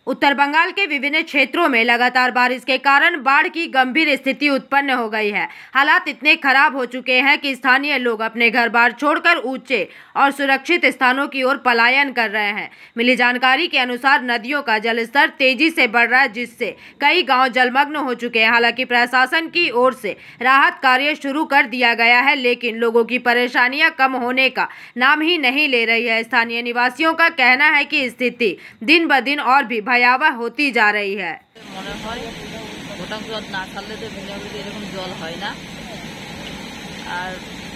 उत्तर बंगाल के विभिन्न क्षेत्रों में लगातार बारिश के कारण बाढ़ की गंभीर स्थिति उत्पन्न हो गई है। हालात इतने खराब हो चुके हैं कि स्थानीय लोग अपने घर बार छोड़कर ऊंचे और सुरक्षित स्थानों की ओर पलायन कर रहे हैं। मिली जानकारी के अनुसार नदियों का जलस्तर तेजी से बढ़ रहा है, जिससे कई गांव जलमग्न हो चुके हैं। हालांकि प्रशासन की ओर से राहत कार्य शुरू कर दिया गया है, लेकिन लोगों की परेशानियां कम होने का नाम ही नहीं ले रही है। स्थानीय निवासियों का कहना है कि स्थिति दिन ब दिन और भी भयावह होती जा रही है।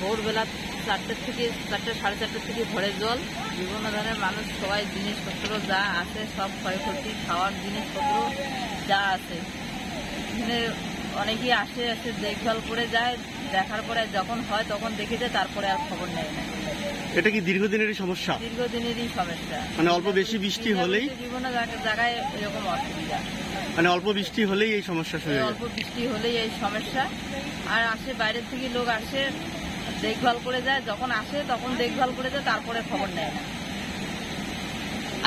ভোরবেলা 4টে থেকে 4টে সাড়ে 4টে থেকে ভরে জল, বিভিন্ন ধরনের মানুষ সবাই জিনিসপত্র যা আছে সব ক্ষয়ক্ষতি, খাওয়ার জিনিসপত্র যা আছে এখানে অনেকেই আসে দেখভাল করে যায়। দেখার পরে যখন হয় তখন দেখে যায়, তারপরে আর খবর নেয় না। এটা কি দীর্ঘদিনেরই সমস্যা? দীর্ঘদিনেরই সমস্যা। মানে অল্প বেশি বৃষ্টি হলেই বিভিন্ন জায়গায় এরকম অসুবিধা। মানে অল্প বৃষ্টি হলেই এই সমস্যা শুরু হয়। অল্প বৃষ্টি হলেই এই সমস্যা। আর আসে বাইরের থেকে লোক আসে, দেখভাল করে যায়, যখন আসে তখন দেখভাল করে যায়, তারপরে খবর নেয় না।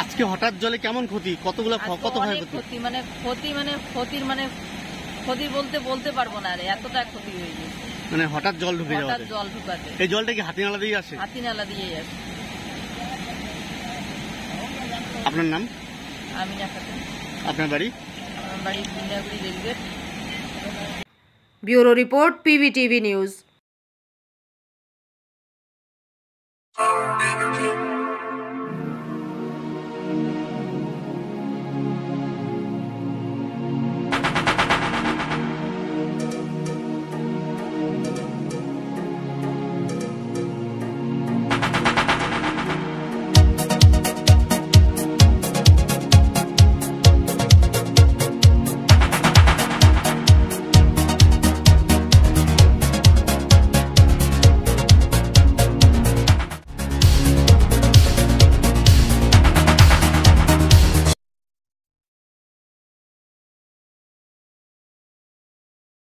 আজকে হঠাৎ জলে কেমন ক্ষতি, কতগুলো কত ক্ষতি মানে ক্ষতি বলতে পারবো না, এতটা ক্ষতি হয়ে গেছে। মানে হঠাৎ জল ঢুকে যাওয়া, হঠাৎ জল ঢুকাতে। এই জলটা কি হাতিনালা দিয়ে আসে? হাতিনালা দিয়েই আসে। আপনার নাম? আমিনা খাতুন। আপনার বাড়ি? আমার বাড়ি Bindaguri rail gate. Bureau report PVTV news.